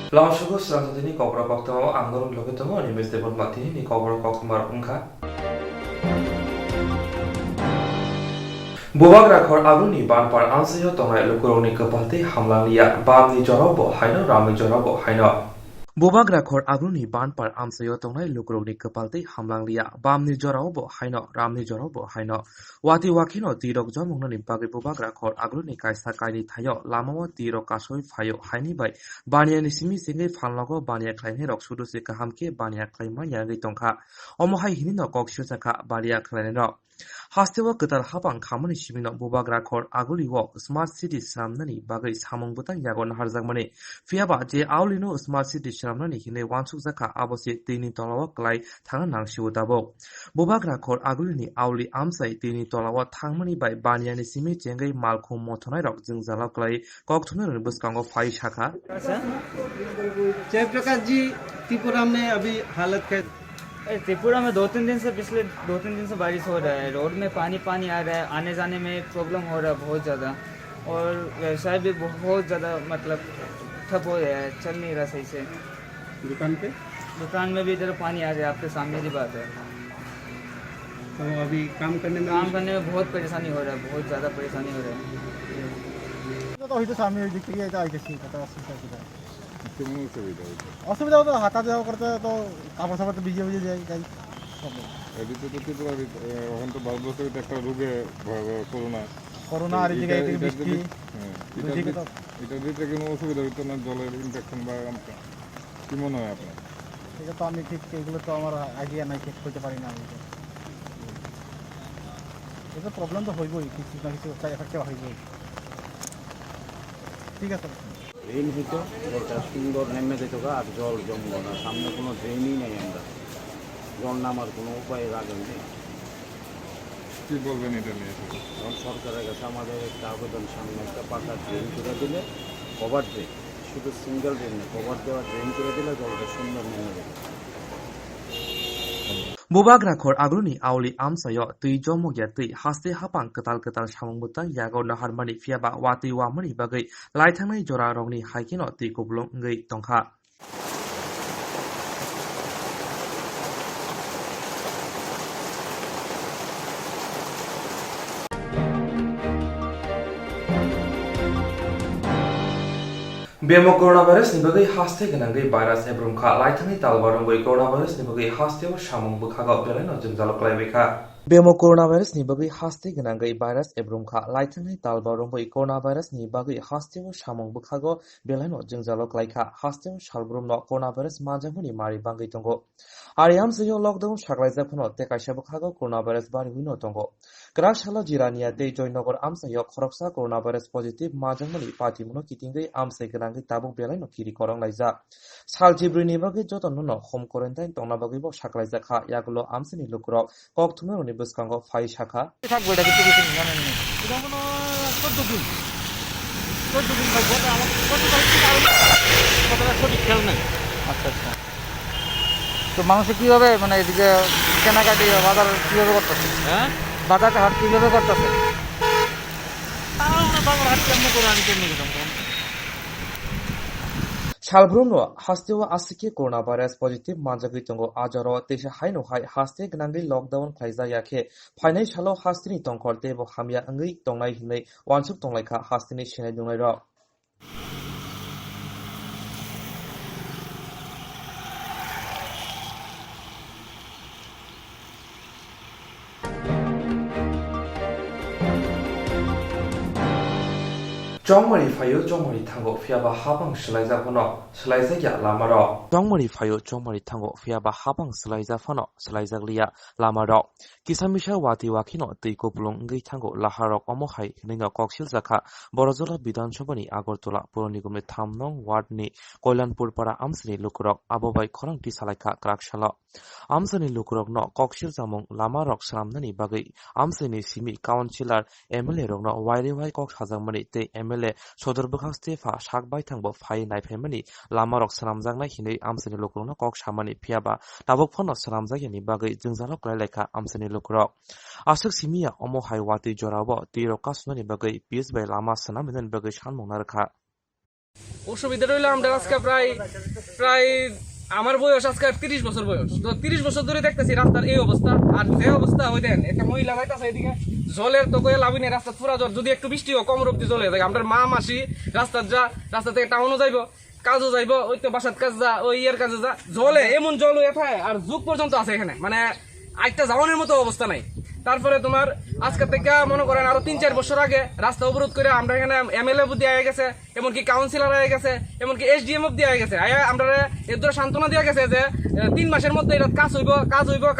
Langsung selanjutnya ini kau berapa waktu mau anggaran lo ketemu nih mesti bermati ini kau berapa waktu mar ungka. Bubak rakhor aguni ban par ansayo tongai lukuroni kepalte hamlang liya bam ni jorobo haino rami jorobo haino. Bubak rakhor aguni ban par amsayo tongai lukuroni kepalte hamlang liya bam ni jorobo haino rami jorobo haino. Wati wakino tirok jomong ni bagi bubak rakhor aguni kaisa kaini thayo lamawa tirok kasoi phayo haini bai baniya ni simi singe phalnago baniya khlaini rok sudu se kahamke baniya khlaima yangi tongkha omohai hini no koksyo saka baniya khlaini no. Hastewa ketar habang kamani shimino bubak rakhor aguli wo smart city samnani bagai samung butang yagon harjagmani fiaba je aulino smart city samnani hine wansuk jaka abosi tini tolawa klai thanga nangsiu dabo bubak rakhor agulini auli amsai tini tolawa thangmani bai baniani simi chengai malkhum mothonai rok jingjala klai kokthunai buskango phai shakha Jayaprakash जी त्रिपुरा में अभी हालत है त्रिपुरा में 2-3 दिन से पिछले 2-3 दिन से बारिश हो रहा है। रोड में पानी आ रहा है, आने जाने में प्रॉब्लम हो रहा है बहुत ज़्यादा और व्यवसाय भी बहुत ज़्यादा मतलब ठप हो गया है, चल नहीं रहा सही से। दुकान में भी इधर पानी आ रहा है, आपके सामने की बात है। तो अभी काम करने में बहुत परेशानी हो रहा है, बहुत ज़्यादा परेशानी हो रहा है। হয়তো সামনে ওই দিক থেকে এটা আইতেছি কত অসুবিধা তো হাঁটা যাওয়া করতে তো কাপড় সাপড় তো ভিজে ভিজে যাই এদিকে তো ত্রিপুরা এখন তো ভারতবর্ষের একটা রোগে করোনা আর এই জায়গায় থেকে বৃষ্টি এটা দিতে কোনো অসুবিধা হতো না জলের ইনফেকশন বা কি মনে হয় আপনার এটা তো আমি ঠিক এগুলো তো আমার আইডিয়া নাই চেক করতে পারি না আমি এটা প্রবলেম তো হইবই কিছু না কিছু এফেক্ট হইবই ঠিক আছে ড্রেন হইতো জলটা সুন্দর নেমে যেত আর জল জমল না সামনে কোনো ড্রেনই নেই আমরা জল নামার কোনো উপায় রাখেন নেই কি বলবেন এটা নিয়ে এখন সরকারের কাছে আমাদের একটা আবেদন সামনে একটা পাকা ড্রেন করে দিলে কভার ড্রেন শুধু সিঙ্গেল ড্রেন নেই কভার দেওয়া ড্রেন করে দিলে জলটা সুন্দর নেমে যাবে Bubak rakhor agruni auli amsayo tui jomogya tui haste hapang ketal samung butang yago naharmani fiaba wati wamani bagai laithangnai jora rongni haikino tui kublong ngai tongkha Bemo coronavirus ni bagai haste ganangai virus ebrum kha laithani talbarongoi coronavirus ni bagai haste wa samung bukhaga belai no jingjalo klaibeka Bemo coronavirus ni bagai haste ganangai virus ebrum kha laithani talbarongoi coronavirus ni bagai haste wa samung bukhaga belai no jingjalo klaikha haste wa salbrum no coronavirus majamuni mari bangai tongo Ariam seyo lockdown saklaijak phono tekaisa bukhaga coronavirus bari huino tongo Krashala jirania tei joynagar amsayo khoroksa coronavirus positive majamuni patimuno kitingai amsai ganangai tabuk belai no kiri korong laijak Saljibrini bagai jotono no home quarantine tongna bagai bo saklaijak kha yagulo amsani lukurok kokthumero ni buskango phai shakha থাকবো এটা কিছু কিছু জানেন না এটা কোনো 14 দিন থাকবো এটা আমার 14 তারিখ থেকে আরো কতটা সঠিক খেয়াল নাই আচ্ছা তো মানুষ কিভাবে মানে এদিকে কেনাকাটি বাজার কিভাবে করতেছে হ্যাঁ বাজার হাট কিভাবে করতেছে তাও না বাজার হাট কেমন করে আমি কেমন Salbrumno hastewa asike coronavirus positive manjagui tongo ajaro teisa haino hai haste gnangai lockdown khlaija yakhe phainai salo hastini tongkhorte bo hamya angai tongnai hinai wansuk tonglaikha hastini senai dungai ro Jongmari phayo jongmari thango fiaba habang slaijak phono slaijak ya lamaro Jongmari phayo jongmari thango fiaba habang slaijak phono slaijak liya lamaro Kisamisa wati wakino teiko bulong ngai thango laharok omohai ninga koksil jakha Borojola Bidhan Sabhani Agartala Pur Nigomni 3 nong ward ni Koilanpur para amsani lukurok abobai khorangti salaikha krakshala Amsani lukurok no koksil jamong lamarok salamnani bagai amsani simi councilor MLA rok no waire wai kok sajangmani te MLA Sodorbukhang Stefa Sakbai thangbo phai naiphaimani lamarok salamjaknai hinai amsani lukurok no kok samani phiaba tabok phono salamjakni bagai jingjalok lailekha amsani lukurok Asuk simia omo haiwati jorabo tiro kasnani bagai PS by lama sanaminan bagai sanmong narkha অসুবিধাটা হইলো আমরা আজকে প্রায় আমার বয়স আজকে 30 বছর বয়স, তো 30 বছর ধরে দেখতেছি রাস্তার এই অবস্থা। আর যে অবস্থা ওই দেন একটা মহিলা যাইতেছে এদিকে, জলের তো কয়ে লাভ নেই, রাস্তা পুরা জল, যদি একটু বৃষ্টি হোক কমর অব্দি জলে যায়। আমরা মা মাসি রাস্তা থেকে টাউনও যাইবো, কাজও যাইবো, ওই তো বাসার কাজ যা, ওই ইয়ের কাজে যা, জলে এমন জল হয়ে থাকে আর যুগ পর্যন্ত আছে এখানে, মানে একটা যাওয়ানোর মতো অবস্থা নাই। তারপরে তোমার আজকে থেকে মনে করেন আরো 3-4 বছর আগে রাস্তা অবরোধ করে আমরা এখানে MLA বুদ্ধি আয়ে গেছে, এমনকি কাউন্সিলর আয়ে গেছে, এমনকি SDM অব্দি আয়ে গেছে। আমরা এর ধরে সান্ত্বনা দেওয়া গেছে যে 3 মাসের মধ্যে এটা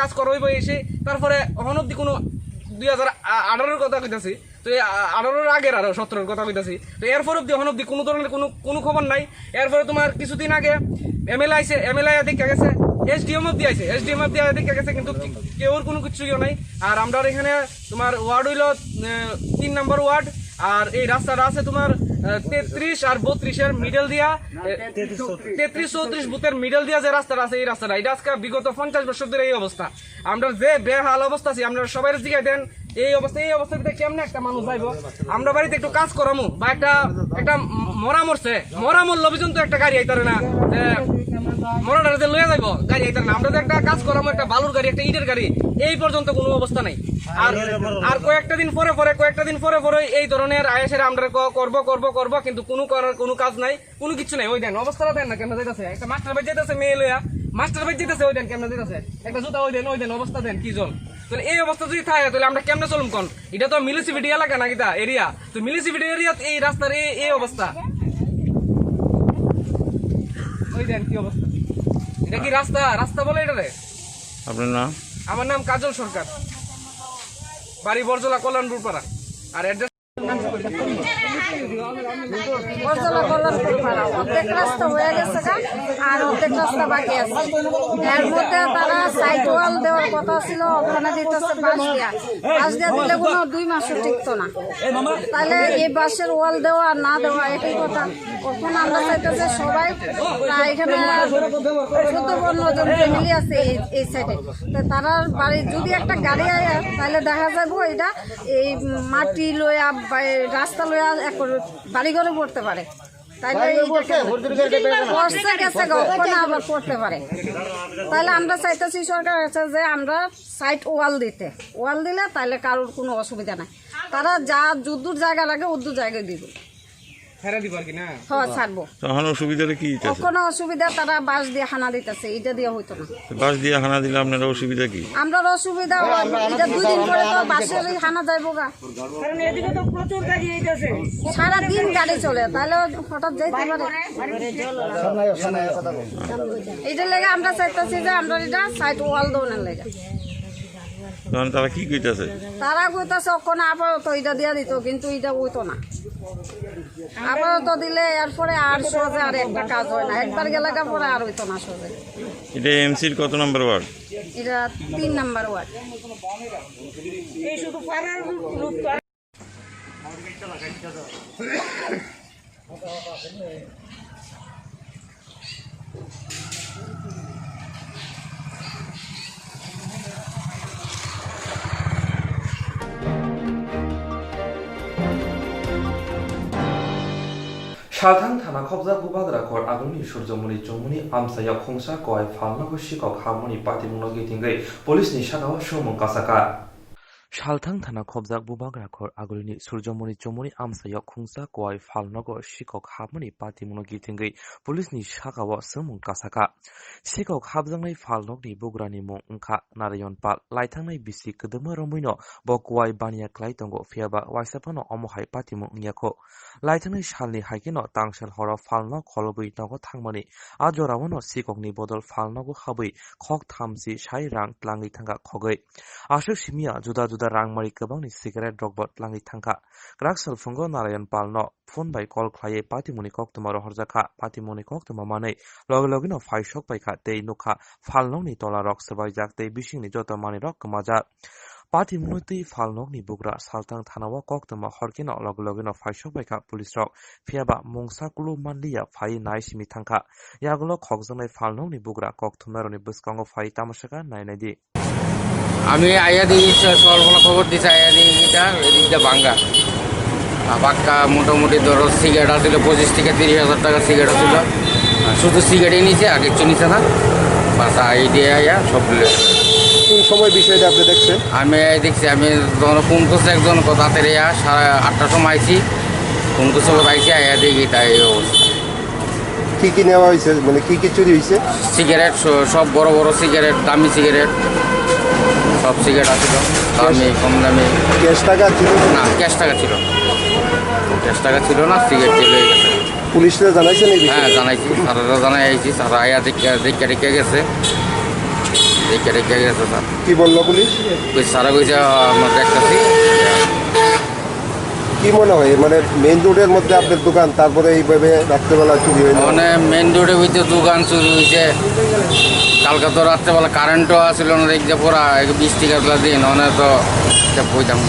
কাজ করা হইব এসে। তারপরে এখন অব্দি কোনো 2018-র কথা কইতাছি, তো 18-র আগের আরো 17-র কথা কইতাছি, তো এরপর অব্দি এখন অব্দি কোনো ধরনের কোনো খবর নাই। এরপরে তোমার কিছুদিন আগে MLA দেখে গেছে, SDM অব্দি দেখে গেছে, কিন্তু কেউর কোনো কিছু নাই। আর আমরা এখানে তোমার ওয়ার্ড হইল 3 নম্বর ওয়ার্ড, আর এই রাস্তাটা আছে তোমার 33 আর 32-এর মিডল দিয়া, 33-34 বুথের মিডল দিয়া যে রাস্তাটা আছে, এই রাস্তাটা এটা আজকে বিগত 50 বছর ধরে এই অবস্থা। আমরা যে বেহাল অবস্থা আছি, আমরা সবাই জিগাই দেন এই অবস্থার ভিতরে কেমনে একটা মানুষ যাইবো। আমরা বাড়িতে একটু কাজ করামু বা একটা মরা মরল পর্যন্ত একটা গাড়ি আইতারে না, যে মরাটা যে লয়ে যাইবো গাড়ি আইতারে না। আমরা যে একটা কাজ করামু, একটা বালুর গাড়ি, একটা ইটের গাড়ি, এই পর্যন্ত কোনো অবস্থা নাই। আর কয়েকটা দিন পরে এই ধরনের আয়াসের আমরা করব, কিন্তু কোনো কাজ নাই, কোনো কিছু নাই। ওই দেন অবস্থাটা দেন না কেমন যাইতেছে, একটা মাস্টার ভাই যেতেছে মেয়ে লইয়া, মাস্টার ভাই যেতেছে, ওই দেন কেমন যেতেছে, একটা জুতা ওই দেন অবস্থা দেন কি জল। তাহলে এই অবস্থা যদি থাকে তাহলে আমরা কেমনে চলুম কোন? এটা তো মিউনিসিপালিটি এলাকা নাকি তা এরিয়া, তো মিউনিসিপালিটি এরিয়া এই রাস্তার এই অবস্থা, ওই দেন কি অবস্থা। এটা কি রাস্তা বলে এটারে? আপনার নাম? আমার নাম কাজল সরকার, বাড়ি বরজলা কল্যাণপুর পাড়া, আর অ্যাড্রেস অর্ধেক রাস্তা হয়ে গেছে আর অর্ধেক রাস্তা বাকি আছে। এর মধ্যে তারা সাইড ওয়াল দেওয়ার কথা ছিল, ওখানে দিতেছে বাঁশ দিয়া দিলে কোনো 2 মাসও টিকতো না। তাহলে এই বাঁশের ওয়াল দেওয়া আর না দেওয়া একই কথা। কখন আমরা চাইতেছে সবাই, এখানে 14-15 জন ফ্যামিলি আছে এই সাইডে, তো তারা বাড়ি যদি একটা গাড়ি আয় তাহলে দেখা যাবো এটা এই মাটি লইয়া রাস্তা লইয়া বাড়ি ঘরে পড়তে পারে, তাইলে গেছে কখনো আবার পড়তে পারে। তাহলে আমরা চাইতেছি সরকার কাছে যে আমরা সাইড ওয়াল দিলে তাহলে কারোর কোনো অসুবিধা নাই, তারা যা যুদ্ধর জায়গা লাগে উদ্দুর জায়গায় দিব, ছাড়বো। কোনো অসুবিধা তারা বাঁশ দিয়ে হানা দিতেছে, এটা দিয়ে হইতো না। বাস দিয়ে হানা দিলে আপনার অসুবিধা কি? আমরা অসুবিধা এটা 2 দিন পরে তো বাসের হানা যাইবো গা, সারাদিন গাড়ি চলে, তাহলে হঠাৎ যাইতে পারে। এইটার লেগে আমরা চাইতেছি যে আমরা এটা সাইড ওয়াল দৌড়ানোর লেগে। তারা কি কইতাছে? তারা কইতাছে ওখানে আপাতত এটা দিয়া দিত, কিন্তু এটা হইতো না। আপাতত দিলে এরপরে আর সোজা আর একটা কাজ হয় না, একবার গেলে পরে আর হইতো না সোজা। এটা এমসির কত নম্বর ওয়ার্ড? এটা 3 নম্বর ওয়ার্ড। শালথাং থানা খবজা বুবাগ্রাখর আগুননি সূর্যমণি চৌমনি আমসায়া খংসা কয় ফালনাগো শিকক হামনি পাতিমুনো গিটিংগै পুলিশনি সাগাও সুমুং কাসাকা। শালথাং থানা খবজাক বুবাগ্রাখর আগুননি সূর্যমণি চৌমনি আমসায়া খংসা কয় ফালনাগো শিকক হামনি পাতিমুনো গিটিংগै পুলিশনি সাগাও সুমুং কাসাকা। শিকক হাবজাंनाय फालनगनि बुग्रानि मुं ओंखा नारायण पाल लाइथांनाय बिसि कदमो रमैनो बकवाय बानिया क्लाइतंगो फियाबा वाइसाफानो अमहाय पातिमु नियाखो लाइथांनाय सालनि हाइकेनो तांसाल हराव फालनग खलबै नगो थांमानि आजरावनो सिककनि बदल फालनगो हाबै खक थामसि साइ रां tlangै थांगा खगै आसु सिमिया जुदा जुदा रांमारि गोबांनि सिगारेट रगबत tlangै थांगा ग्राक सलफुंगो नारायण पालनो फन बाय कल ख्लायै पातिमुनि कक्तमा रहरजाखा पातिमुनि कक्तमा मानै लगे लगेनो फाइसक बायखा तै नुखा फालनगनि तला रक सबायजाक तै बिसिंनि जत मानि रक कमाजा पातिमुनि तै फालनगनि बुग्रा सालथां थानावा कक्तमा हरकेनो लगे लगेनो फाइसक बायखा पुलिस रक फियाबा मुंसा कुलु मानलिया फाइ नाय सिमि थांखा यागलो खगजांनाय फालनगनि बुग्रा कक्तमारनि बसकांगो फाइ तामाशाका नायनायदि আমি আয়া দিই সকালবেলা খবর দিছি আয়া দিই এটা এদিকটা ভাঙ্গা পাক্কা মোটামুটি ধরো সিগারেট আসছিল 25 থেকে 30,000 টাকা সিগারেট ছিল, শুধু সিগারেটই নিছে আর কিছু নিছে না, বাস এই দিয়ে সব কোন সময় বিষয়টা আপনি দেখছেন? আমি দেখছি, আমি ধরো ফোন করছি একজন রাতের 8টার সময় আইছি, ফোন করছে আইসি আয়া দেখি তাই এই অবস্থা। কি কি নেওয়া হয়েছে, মানে কি কি চুরি হয়েছে? সিগারেট, সব বড় বড় সিগারেট, দামি সিগারেট, সব সিগারেট আসছিল, দামি কম দামি। ক্যাশ টাকা ছিল না, ক্যাশ টাকা ছিল না, ক্যাশ টাকা ছিল না, সিগারেট চলে গেছে। পুলিশরা জানাইছেন এই বিষয়ে? হ্যাঁ জানাইছি, সারারা জানাই আইছি, সারা আয়া দেখে রেখে গেছে, দেখে রেখে গেছে স্যার। কি বললো পুলিশ? ওই সারা কইছে আমরা দেখতেছি। কি মনে হয়, মানে মেইন রোডের মধ্যে আপনার দোকান, তারপরে এইভাবে রাত্রেবেলা চুরি হয়ে মানে মেন রোডে হইতে দোকান চুরি হয়েছে, কালকে তো রাত্রেবেলা কারেন্টও আসছিল না, দেখতে পুরা 20 টাকা দিন, অনেক তো বইতাম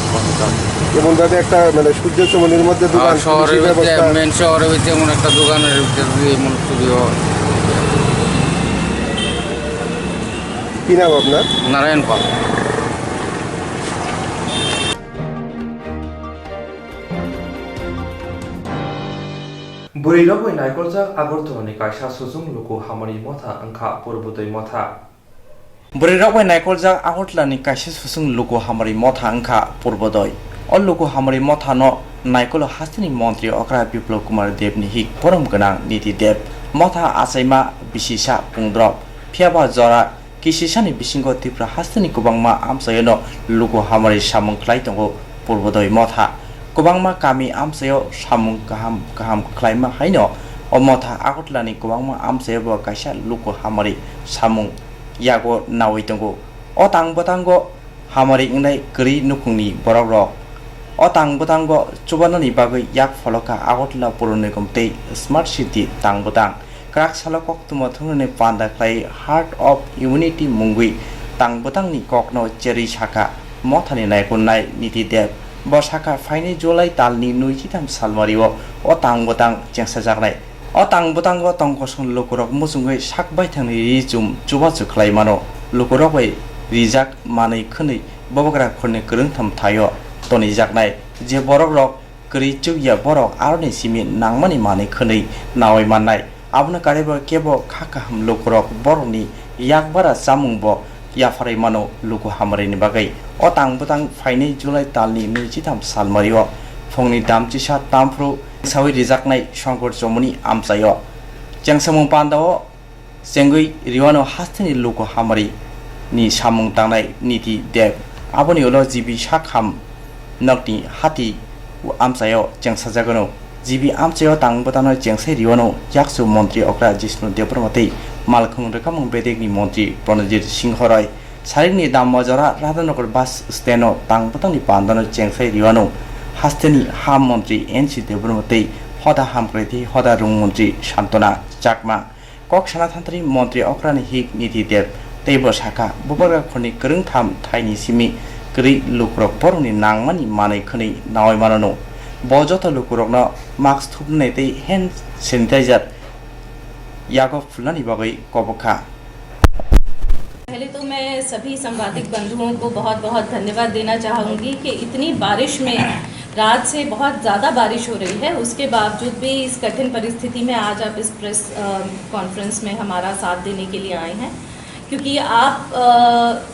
এমনভাবে একটা মানে সূর্য চমনির মধ্যে দোকান, শহরের পুলিশের ভিতরে, ব্যবস্থা। মেন শহরের ভিতরে এমন একটা দোকানের ভিতরে যদি এমন চুরি হয়। কি নাম আপনার? নারায়ণ পাল। Burilogoi naikolja agortoni kaisa sujung luku hamari motha angkha purbudoi motha. Burirogoi naikolja agortlani kaisa sujung luku hamari motha angkha purbudoi. Ol luku hamari motha no naikolo hastini mantri okra Biplop Kumar Dev ni hik porom ganang niti Dev motha asaima bisisa pungdrop phiaba jora kisisani bisingo tipra hastini kubangma amsayono luku hamari samung khlai tongo purbudoi motha. Kubangma kami amsayo samung kaham klaima haino omotha agotlani kubangma amsayo bo kaisa luku hamari samung yago nawai tongo otang botango hamari ingnai kri nukungni borok otang botango chubanani bagoi yak foloka agotla purone komtei smart city tang botang krak salokok tumothungni panda klai heart of unity mungui tang botang ni kokno cheri shaka mothani naikunai niti Dev Bosaka Fine July Talni Nuitam Salmario or Tang Botang Changsajak or Tang Botango Tongkoson Lokorok Musungwe Shakbaitan Rizum Jubatsu Claimano Lokoroway Rizak Mani Kuni Bobogra Kone Gruntam Tayo Tony Jaknai Je Borok Grichu Ya Borok Arne Simi Nangmani Mani Kuni Naoi Manai Abna Karebo Kebo Kakaham Lokorok Boroni Yakbara Samungbo Yafari Mano Luku Hamarini Bagai Otang Butang Fine July Talni Nujitam Salmario Fongni Damchisha Tampro Sawi Rizaknai Shankor Somoni Amsayo Jangsamung Pandao Sengui Riwano Hastini Luku Hamari Ni Samung Tangnai Niti Dev Aboni Olo Zibi Shakham Nokni Hati Amsayo Jangsajagano Zibi Amsayo Tang Butano Jangsai Riwano Yaksu Montri Okra Jisnu Depromati Malkhung Rekamung Bedegni Montri Pronajit Singhorai Saringni Damajara Radhanokor Bas Steno Tang Butani Pandano Jangsai Riwano Hasteni Ham Montri NC Depromati Hoda Hamkreti Hoda Rung Montri Shantona Jakma Kok Shanatantri Montri Okrani Hik Niti Dev Tebo Shaka Bubara Khoni Kerung Tham Thaini Simi Kri Lukrok Poruni Nangmani Mane Khoni Naoi Manano Bojota Lukrokna Max Thupnete Hand Sanitizer याको फुलानी बगई कोबका। पहले तो मैं सभी संवादिक बंधुओं को बहुत बहुत धन्यवाद देना चाहूँगी कि इतनी बारिश में रात से बहुत ज़्यादा बारिश हो रही है, उसके बावजूद भी इस कठिन परिस्थिति में आज आप इस प्रेस कॉन्फ्रेंस में हमारा साथ देने के लिए आए हैं, क्योंकि आप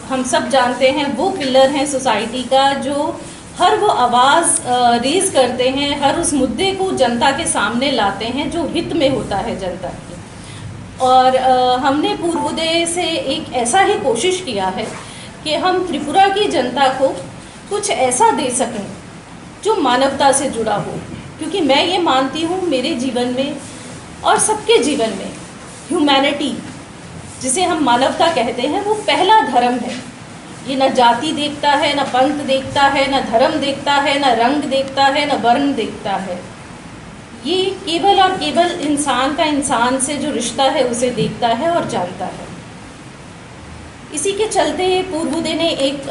हम सब जानते हैं वो पिलर हैं सोसाइटी का जो हर वो आवाज़ रेज़ करते हैं, हर उस मुद्दे को जनता के सामने लाते हैं जो हित में होता है जनता की। और हमने पूर्वोदय से एक ऐसा ही कोशिश किया है कि हम त्रिपुरा की जनता को कुछ ऐसा दे सकें जो मानवता से जुड़ा हो, क्योंकि मैं ये मानती हूँ मेरे जीवन में और सबके जीवन में ह्यूमैनिटी जिसे हम मानवता कहते हैं वो पहला धर्म है। ये न जाति देखता है, न पंथ देखता है, न धर्म देखता है, न रंग देखता है, न वर्ण देखता है। ये केवल और केवल इंसान का इंसान से जो रिश्ता है उसे देखता है और जानता है। इसी के चलते पूर्वोदय ने एक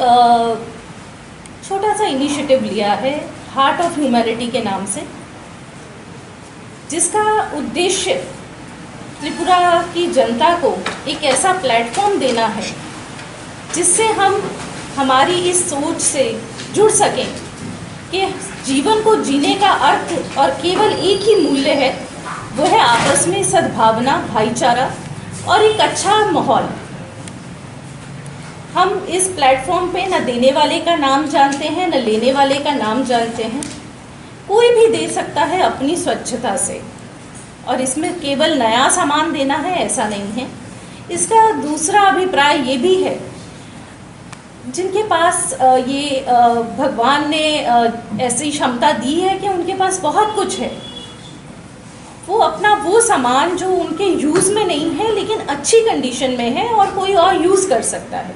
छोटा सा इनिशिएटिव लिया है हार्ट ऑफ ह्यूमैनिटी के नाम से, जिसका उद्देश्य त्रिपुरा की जनता को एक ऐसा प्लेटफॉर्म देना है जिससे हम हमारी इस सोच से जुड़ सकें कि जीवन को जीने का अर्थ और केवल एक ही मूल्य है, वो है आपस में सद्भावना, भाईचारा और एक अच्छा माहौल। हम इस प्लेटफॉर्म पे न देने वाले का नाम जानते हैं, न लेने वाले का नाम जानते हैं। कोई भी दे सकता है अपनी स्वच्छता से, और इसमें केवल नया सामान देना है ऐसा नहीं है। इसका दूसरा अभिप्राय ये भी है, जिनके पास ये भगवान ने ऐसी क्षमता दी है कि उनके पास बहुत कुछ है, वो अपना वो सामान जो उनके यूज़ में नहीं है लेकिन अच्छी कंडीशन में है और कोई और यूज़ कर सकता है,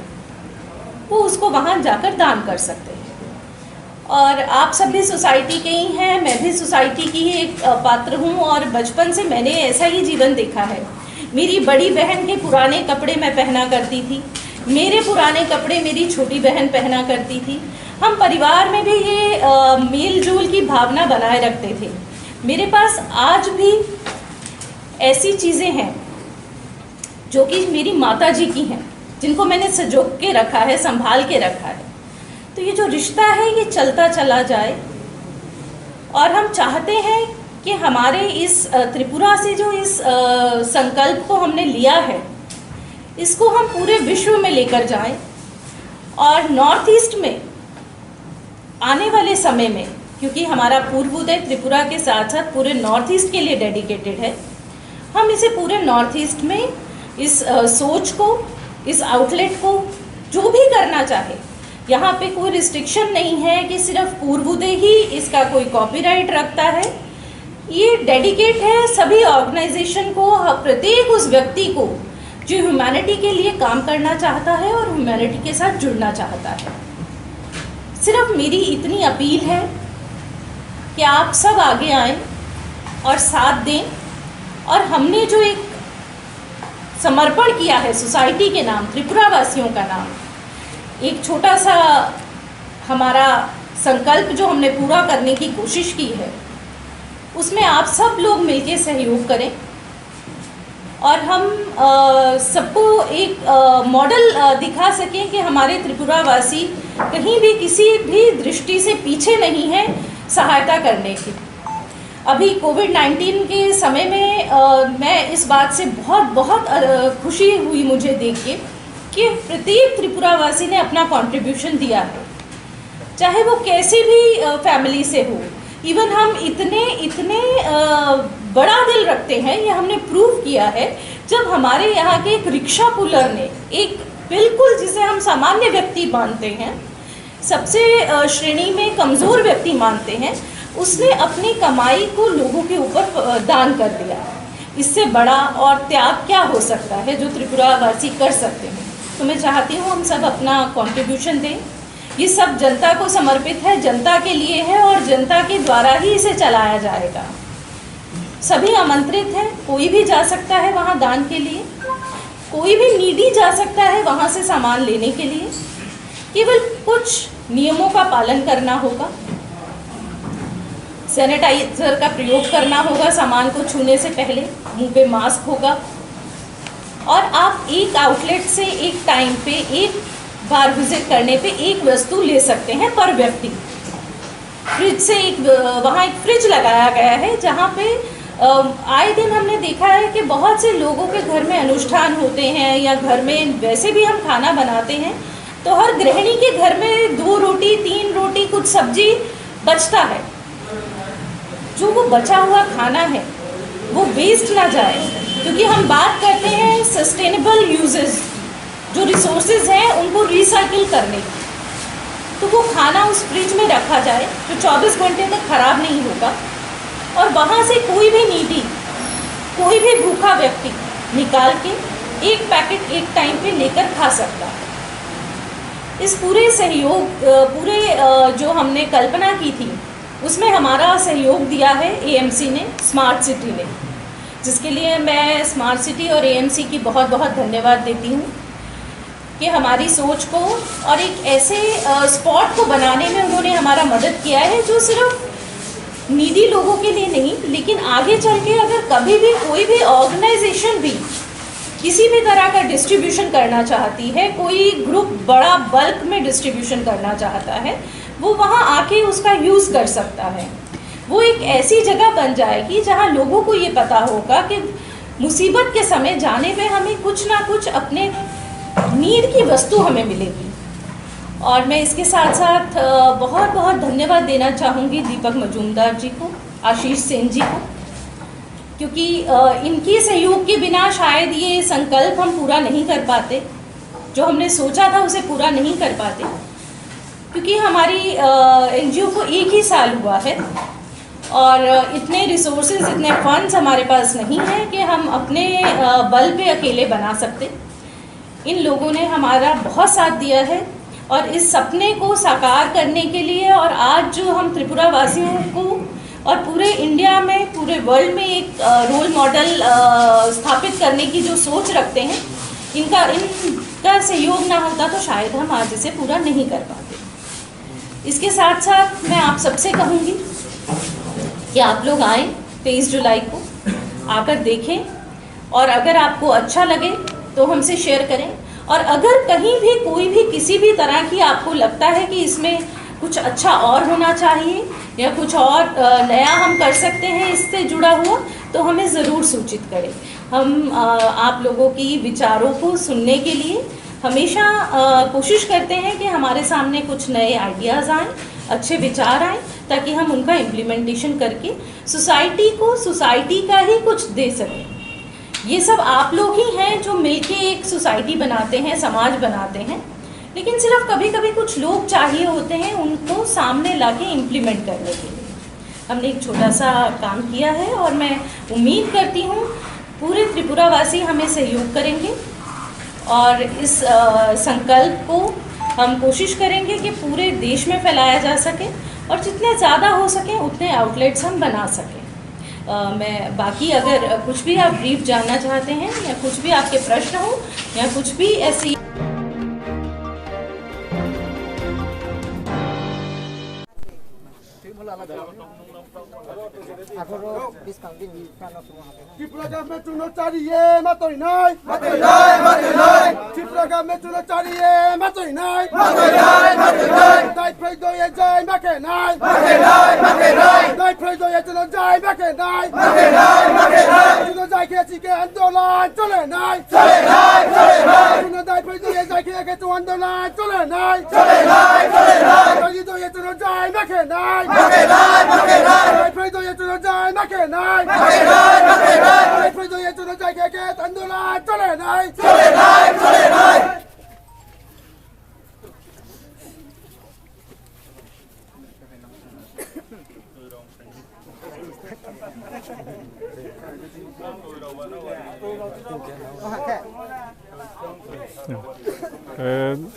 वो उसको वहाँ जाकर दान कर सकते हैं। और आप सब भी सोसाइटी के ही हैं, मैं भी सोसाइटी की ही एक पात्र हूँ, और बचपन से मैंने ऐसा ही जीवन देखा है। मेरी बड़ी बहन के पुराने कपड़े मैं पहना करती थी, मेरे पुराने कपड़े मेरी छोटी बहन पहना करती थी। हम परिवार में भी ये मेल जोल की भावना बनाए रखते थे। मेरे पास आज भी ऐसी चीज़ें हैं जो कि मेरी माताजी की हैं, जिनको मैंने सजो के रखा है, संभाल के रखा है। तो ये जो रिश्ता है ये चलता चला जाए, और हम चाहते हैं कि हमारे इस त्रिपुरा से जो इस संकल्प को हमने लिया है, इसको हम पूरे विश्व में लेकर जाएं, और नॉर्थ ईस्ट में आने वाले समय में, क्योंकि हमारा पूर्वोदय त्रिपुरा के साथ साथ पूरे नॉर्थ ईस्ट के लिए डेडिकेटेड है, हम इसे पूरे नॉर्थ ईस्ट में इस सोच को, इस आउटलेट को जो भी करना चाहे, यहाँ पे कोई रिस्ट्रिक्शन नहीं है कि सिर्फ पूर्वोदय ही इसका कोई कॉपीराइट रखता है। ये डेडिकेट है सभी ऑर्गेनाइजेशन को, प्रत्येक उस व्यक्ति को जो ह्यूमैनिटी के लिए काम करना चाहता है और ह्यूमैनिटी के साथ जुड़ना चाहता है। सिर्फ मेरी इतनी अपील है कि आप सब आगे आएं और साथ दें, और हमने जो एक समर्पण किया है सोसाइटी के नाम, त्रिपुरा वासियों का नाम, एक छोटा सा हमारा संकल्प जो हमने पूरा करने की कोशिश की है, उसमें आप सब लोग मिलकर सहयोग करें, और हम सबको एक मॉडल दिखा सकें कि हमारे त्रिपुरा वासी कहीं भी किसी भी दृष्टि से पीछे नहीं है सहायता करने की। अभी कोविड-19 के समय में मैं इस बात से बहुत खुशी हुई मुझे देख के कि प्रत्येक त्रिपुरावासी ने अपना कंट्रीब्यूशन दिया है, चाहे वो कैसी भी फैमिली से हो। इवन हम इतने बड़ा दिल रखते हैं, ये हमने प्रूव किया है जब हमारे यहाँ के एक रिक्शा पुलर ने, एक बिल्कुल जिसे हम सामान्य व्यक्ति मानते हैं, सबसे श्रेणी में कमज़ोर व्यक्ति मानते हैं, उसने अपनी कमाई को लोगों के ऊपर दान कर दिया। इससे बड़ा और त्याग क्या हो सकता है जो त्रिपुरावासी कर सकते हैं। तो मैं चाहती हूँ हम सब अपना कंट्रीब्यूशन दें। ये सब जनता को समर्पित है, जनता के लिए है, और जनता के द्वारा ही इसे चलाया जाएगा। सभी आमंत्रित हैं, कोई भी जा सकता है वहाँ दान के लिए, कोई भी नीडी जा सकता है वहाँ से सामान लेने के लिए। केवल कुछ नियमों का पालन करना होगा, सैनिटाइजर का प्रयोग करना होगा, सामान को छूने से पहले मुंह पे मास्क होगा, और आप एक आउटलेट से एक टाइम पे, एक बार विजिट करने पे एक वस्तु ले सकते हैं पर व्यक्ति। फ्रिज से वहाँ एक फ्रिज लगाया गया है, जहाँ पे आए दिन हमने देखा है कि बहुत से लोगों के घर में अनुष्ठान होते हैं, या घर में वैसे भी हम खाना बनाते हैं, तो हर गृहिणी के घर में 2 रोटी 3 रोटी कुछ सब्जी बचता है। जो वो बचा हुआ खाना है वो वेस्ट ना जाए, क्योंकि हम बात करते हैं सस्टेनेबल यूजेस, जो रिसोर्सेज हैं उनको रिसाइकिल करने की। तो वो खाना उस फ्रिज में रखा जाए जो 24 घंटे तक खराब नहीं होगा, और वहाँ से कोई भी नीडी, कोई भी भूखा व्यक्ति निकाल के एक पैकेट एक टाइम पे लेकर खा सकता है। इस पूरे सहयोग, पूरे जो हमने कल्पना की थी, उसमें हमारा सहयोग दिया है एएमसी ने, स्मार्ट सिटी ने, जिसके लिए मैं स्मार्ट सिटी और एएमसी की बहुत धन्यवाद देती हूँ कि हमारी सोच को और एक ऐसे स्पॉट को बनाने में उन्होंने हमारा मदद किया है जो सिर्फ नीडी लोगों के लिए नहीं, लेकिन आगे चल के अगर कभी भी कोई भी ऑर्गेनाइजेशन भी किसी भी तरह का डिस्ट्रीब्यूशन करना चाहती है, कोई ग्रुप बड़ा बल्क में डिस्ट्रीब्यूशन करना चाहता है, वो वहाँ आके उसका यूज़ कर सकता है। वो एक ऐसी जगह बन जाएगी जहाँ लोगों को ये पता होगा कि मुसीबत के समय जाने में हमें कुछ ना कुछ अपने नीड की वस्तु हमें मिलेगी। और मैं इसके साथ साथ बहुत बहुत धन्यवाद देना चाहूँगी दीपक मजूमदार जी को, आशीष सेन जी को, क्योंकि इनके सहयोग के बिना शायद ये संकल्प हम पूरा नहीं कर पाते, जो हमने सोचा था उसे पूरा नहीं कर पाते, क्योंकि हमारी एनजीओ को 1 ही साल हुआ है और इतने रिसोर्सेज, इतने फंड्स हमारे पास नहीं हैं कि हम अपने बल पे अकेले बना सकते। इन लोगों ने हमारा बहुत साथ दिया है और इस सपने को साकार करने के लिए, और आज जो हम त्रिपुरा वासियों को और पूरे इंडिया में, पूरे वर्ल्ड में एक रोल मॉडल स्थापित करने की जो सोच रखते हैं, इनका सहयोग ना होता तो शायद हम आज इसे पूरा नहीं कर पाते। इसके साथ साथ मैं आप सबसे कहूँगी कि आप लोग आएँ 23 जुलाई को, आकर देखें, और अगर आपको अच्छा लगे तो हमसे शेयर करें, और अगर कहीं भी कोई भी किसी भी तरह की आपको लगता है कि इसमें कुछ अच्छा और होना चाहिए या कुछ और नया हम कर सकते हैं इससे जुड़ा हुआ, तो हमें ज़रूर सूचित करें। हम आप लोगों की विचारों को सुनने के लिए हमेशा कोशिश करते हैं कि हमारे सामने कुछ नए आइडियाज़ आएँ, अच्छे विचार आएँ, ताकि हम उनका इम्प्लीमेंटेशन करके सोसाइटी को सोसाइटी का ही कुछ दे सकें। ये सब आप लोग ही हैं जो मिलके एक सोसाइटी बनाते हैं, समाज बनाते हैं, लेकिन सिर्फ कभी कभी कुछ लोग चाहिए होते हैं उनको सामने लाके इम्प्लीमेंट करने के लिए। हमने एक छोटा सा काम किया है और मैं उम्मीद करती हूँ पूरे त्रिपुरावासी हमें सहयोग करेंगे और इस संकल्प को हम कोशिश करेंगे कि पूरे देश में फैलाया जा सके और जितने ज़्यादा हो सके उतने आउटलेट्स हम बना सकें। मैं बाकी अगर कुछ भी आप ब्रीफ जानना चाहते हैं या कुछ भी आपके प्रश्न हो या कुछ भी ऐसी Tripura government to not चाहिए मतोई नहीं मतोई नहीं Tripura government to not चाहिए मतोई नहीं Dai predo ye jai make नहीं Dai predo ye to not jai make नहीं To not jai के ची के आंदोलन चले नहीं To not dai predo ye jai के तो आंदोलन चले नहीं Dai predo ye to not jai make नहीं Dai predo ye to not jai make नहीं Dai predo ye to not jai के आंदोलन चले नहीं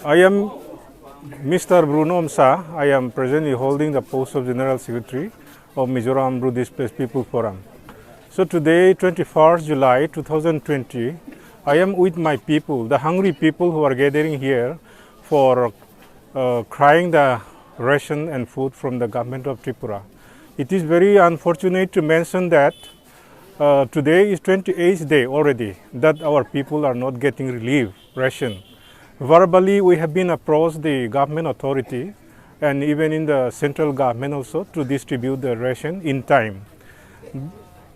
I am Mr. Bruno Msa. I am presently holding the post of General Secretary of Mizoram Buddhist People Forum. So today, 21st July 2020, I am with my people, the hungry people who are gathering here for crying the ration and food from the government of Tripura. It is very unfortunate to mention that today is 28th day already that our people are not getting relief ration. Verbally, we have been approached the government authority and even in the central government also to distribute the ration in time.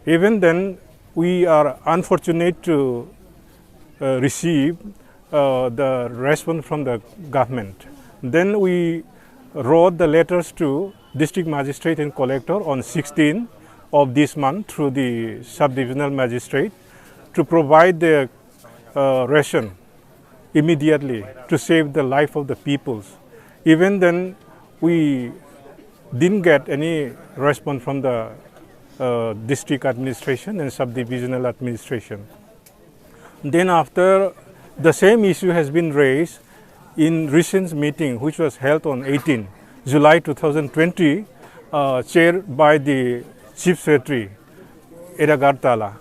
Even then, we are unfortunate to receive the response from the government. Then we wrote the letters to district magistrate and collector on 16th of this month through the sub-divisional magistrate to provide the ration immediately to save the life of the peoples. Even then, we didn't get any response from the district administration and sub-divisional administration. Then after, the same issue has been raised in recent meeting which was held on 18 July 2020, chaired by the Chief Secretary, Eragartala.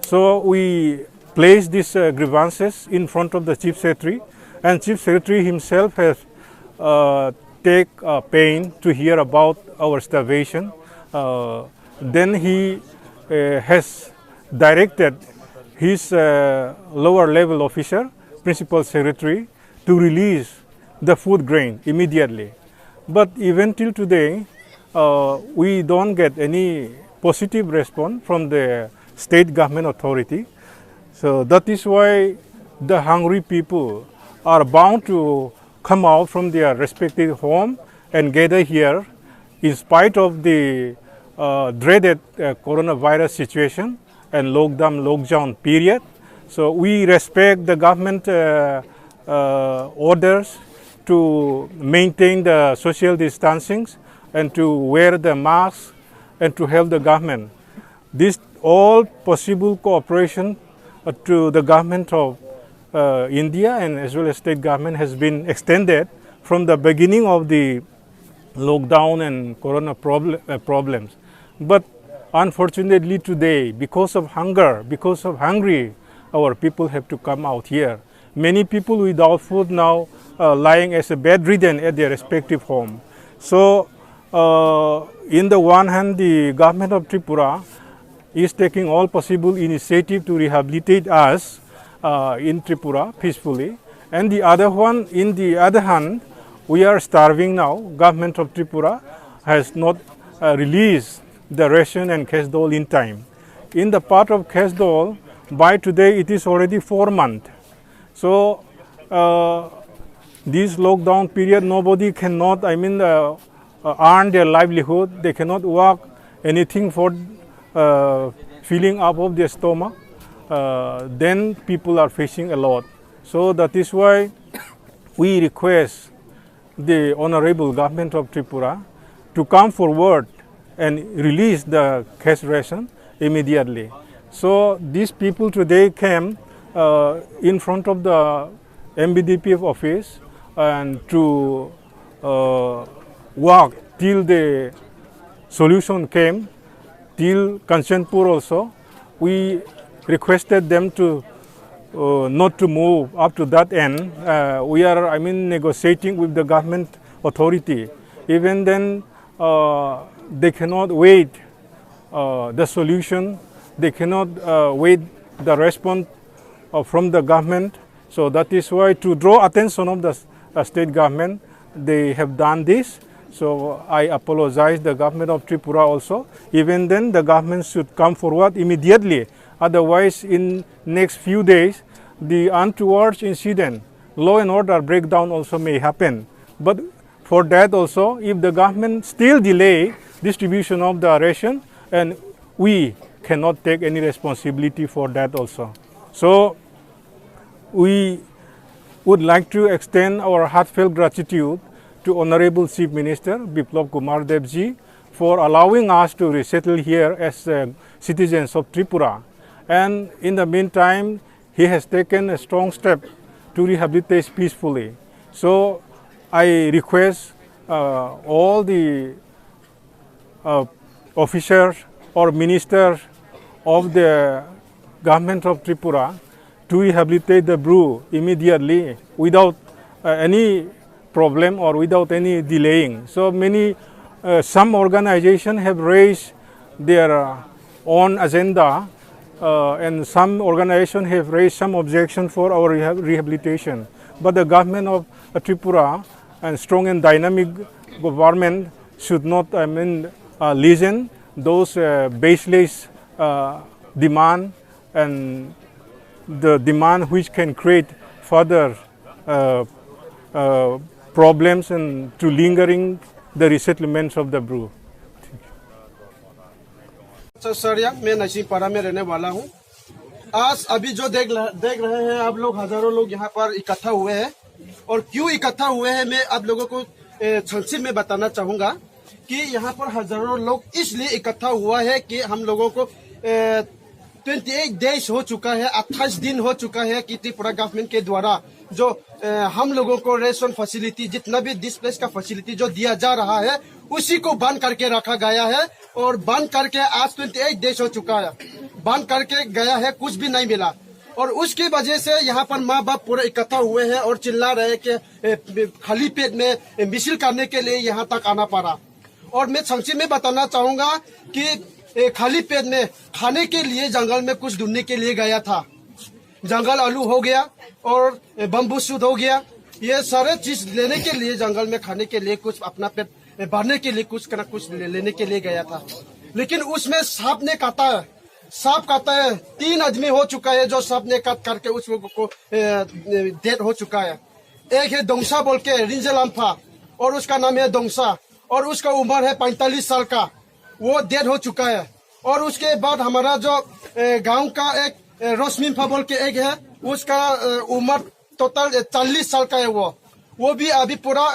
So we placed these grievances in front of the Chief Secretary, and Chief Secretary himself has take pain to hear about our starvation. Then he has directed his lower level officer, Principal Secretary, to release the food grain immediately. But even till today, we don't get any positive response from the state government authority. So that is why the hungry people are bound to come out from their respective home and gather here in spite of the dreaded coronavirus situation and lockdown period. So we respect the government orders to maintain the social distancing and to wear the masks and to help the government. This all possible cooperation to the government of India and as well as state government has been extended from the beginning of the lockdown and corona problems. But unfortunately today, because of hunger, because of hungry, our people have to come out here. Many people without food now lying as a bedridden at their respective home. So in the one hand, the government of Tripura is taking all possible initiative to rehabilitate us in Tripura peacefully. And the other one, in the other hand, we are starving now. Government of Tripura has not released the ration and cash dole in time. In the part of cash dole, by today it is already 4 months. So this lockdown period, nobody cannot, earn their livelihood. They cannot work anything for filling up of their stomach. Then people are facing a lot. So that is why we request the Honorable Government of Tripura to come forward and release the cash ration immediately. So these people today came in front of the MBDPF office and to work till the solution came, till Kanchanpur also. We requested them to not to move up to that end. We are, negotiating with the government authority. Even then, they cannot wait the solution. They cannot wait the response from the government. So that is why, to draw attention of the state government, they have done this. So I apologize the government of Tripura also. Even then, the government should come forward immediately. Otherwise, in next few days, the untoward incident, law and order breakdown also may happen. But for that also, if the government still delay distribution of the ration, and we cannot take any responsibility for that also. So we would like to extend our heartfelt gratitude to Honorable Chief Minister Biplab Kumar Deb ji for allowing us to resettle here as citizens of Tripura. And in the meantime, he has taken a strong step to rehabilitate peacefully. So I request all the officers or ministers of the government of Tripura to rehabilitate the brew immediately without any problem or without any delaying. So some organizations have raised their own agenda, and some organizations have raised some objection for our rehabilitation. But the government of Tripura and strong and dynamic government should not, listen those baseless demand and the demand which can create further problems and to lingering the resettlements of the brew. सरिया मैं नसीमपाड़ा में रहने वाला हूँ। आज अभी जो देख रहे हैं आप लोग, हजारों लोग यहाँ पर इकट्ठा हुए हैं। और क्यों इकट्ठा हुए हैं मैं आप लोगों को संक्षिप्त में बताना चाहूँगा कि यहाँ पर हजारों लोग इसलिए इकट्ठा हुआ है कि हम लोगों को 28 डेज हो चुका है, 28 दिन हो चुका है कि त्रिपुरा गवर्नमेंट के द्वारा जो हम लोगों को रेशन फैसिलिटी, जितना भी डिस्प्लेस का फैसिलिटी जो दिया जा रहा है, उसी को बंद करके रखा गया है। और बंद करके आज 28 डेज हो चुका है, बंद करके गया है, कुछ भी नहीं मिला। और उसकी वजह से यहाँ पर माँ बाप पूरे इकट्ठा हुए हैं और चिल्ला रहे कि खाली पेट में मिसिल करने के लिए यहाँ तक आना पड़ा। और मैं संक्षिप्त में बताना चाहूंगा कि खाली पेट में खाने के लिए जंगल में कुछ ढूंढने के लिए गया था। जंगल आलू हो गया और बम्बू सूट हो गया, ये सारे चीज लेने के लिए जंगल में खाने के लिए कुछ अपना पेट भरने के लिए कुछ ना कुछ लेने के लिए गया था, लेकिन उसमें सांप ने काटा है। सांप काटा है, 3 आदमी हो चुका है जो सांप ने काट करके उस लोगों को डेथ हो चुका है। एक है दोंगसा बोल के रिंजलाम्फा, और उसका नाम है दोंगसा, और उसका उम्र है 45 साल का, वो डेथ हो चुका है। और उसके बाद हमारा जो गांव का एक रोशमिनफा बोल के एक है, उसका उम्र टोटल 40 साल का है। वो भी अभी पूरा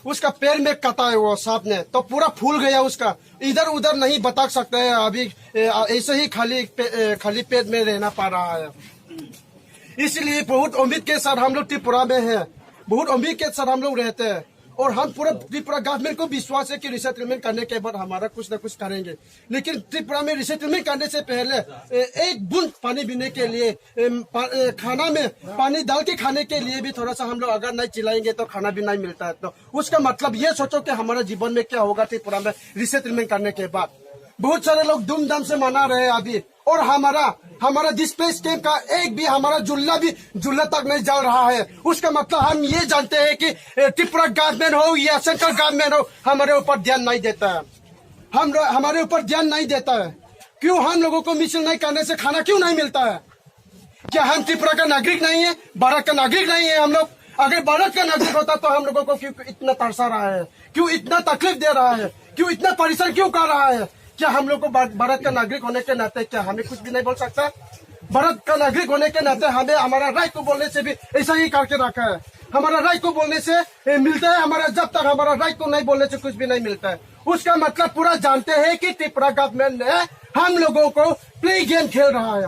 उसका पैर में कटा है वो सांप ने, तो पूरा फूल गया उसका, इधर उधर नहीं बता सकते है। अभी ऐसे ही खाली पेट में रहना पड़ रहा है। इसलिए बहुत उम्मीद के साथ हम लोग त्रिपुरा में हैं, बहुत उम्मीद के साथ हम लोग रहते हैं, और हम पूरा त्रिपुरा गवर्नमेंट को विश्वास है कि रिसेटलमेंट करने के बाद हमारा कुछ न कुछ करेंगे। लेकिन त्रिपुरा में रिसेटलमेंट करने से पहले एक बूंद पानी पीने के लिए, खाना में पानी डाल के खाने के लिए भी थोड़ा सा हम लोग अगर नहीं चिल्लाएंगे तो खाना भी नहीं मिलता है। तो उसका मतलब ये सोचो कि हमारा जीवन में क्या होगा त्रिपुरा में रिसेटलमेंट करने के बाद। बहुत सारे लोग धूमधाम से मना रहे हैं अभी, और हमारा डिस्प्लेस कैंप का एक भी हमारा जुल्ला तक नहीं जल रहा है। उसका मतलब हम ये जानते हैं कि त्रिपुरा गवर्नमेंट हो या सेंट्रल गवर्नमेंट हो, हमारे ऊपर ध्यान नहीं देता है। हमारे ऊपर ध्यान नहीं देता है। क्यों हम लोगों को मिशन नहीं करने से खाना क्यों नहीं मिलता है? क्या हम त्रिपुरा का नागरिक नहीं है, भारत का नागरिक नहीं है हम लोग? अगर भारत का नागरिक होता तो हम लोगों को क्यों इतना तरसा रहा है, क्यों इतना तकलीफ दे रहा है, क्यों इतना परेशान क्यों कर रहा है? क्या हम लोग को भारत का नागरिक होने के नाते क्या हमें कुछ भी नहीं बोल सकता? भारत का नागरिक होने के नाते हमें हमारा राइट को बोलने से भी ऐसा ही करके रखा है। हमारा राइट को बोलने से मिलता है, हमारा जब तक हमारा राइट को नहीं बोलने से कुछ भी नहीं मिलता है। उसका मतलब पूरा जानते हैं कि त्रिपुरा गवर्नमेंट ने हम लोगों को प्ले गेम खेल रहा है,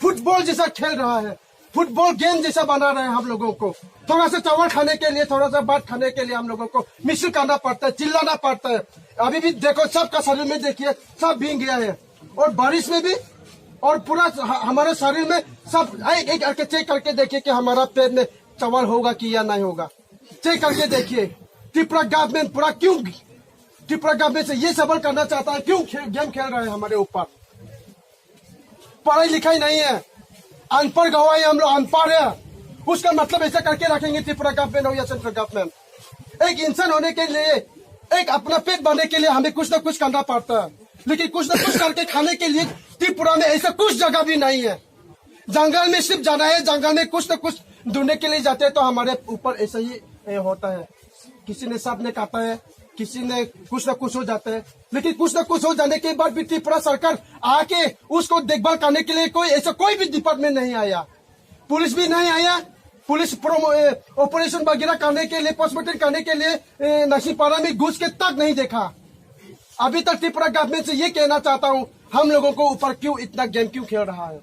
फुटबॉल जैसा खेल रहा है, फुटबॉल गेम जैसा बना रहे हैं हम लोगों को। थोड़ा सा चावल खाने के लिए, थोड़ा सा भात खाने के लिए हम लोगों को मिसल करना पड़ता है, चिल्लाना पड़ता है। अभी भी देखो सबका शरीर में देखिए सब भीग गया है, और बारिश में भी, और पूरा हमारे शरीर में सब एक एक करके चेक करके देखिए कि हमारा पेट में चावल होगा कि या नहीं होगा। चेक करके देखिए त्रिपुरा गवर्नमेंट पूरा क्यों त्रिपुरा गवर्नमेंट से ये सवाल करना चाहता है, क्यों गेम खेल रहे हैं हमारे ऊपर? पढ़ाई लिखाई नहीं है, अनपढ़ गवाही, हम लोग अनपढ़ है। उसका मतलब ऐसा करके रखेंगे त्रिपुरा गवर्नमेंट हो या सेंट्रल गवर्नमेंट। एक इंसान होने के लिए, एक अपना पेट भरने के लिए हमें कुछ न कुछ करना पड़ता है, लेकिन कुछ न कुछ करके खाने के लिए त्रिपुरा में ऐसा कुछ जगह भी नहीं है। जंगल में सिर्फ जाना है, जंगल में कुछ न कुछ ढूंढने के लिए जाते हैं तो हमारे ऊपर ऐसा ही होता है। किसी ने सांप ने काटा है, किसी ने कुछ न कुछ हो जाता है, लेकिन कुछ न कुछ हो जाने के बाद भी त्रिपुरा सरकार आके उसको देखभाल करने के लिए कोई भी डिपार्टमेंट नहीं आया, पुलिस भी नहीं आया। पुलिस ऑपरेशन वगैरह करने के लिए, पोस्टमार्टम करने के लिए नसीपारा में घुस के तक नहीं देखा। अभी तक त्रिपुरा गवर्नमेंट से ये कहना चाहता हूँ, हम लोगों को ऊपर क्यों इतना गेम क्यों खेल रहा है?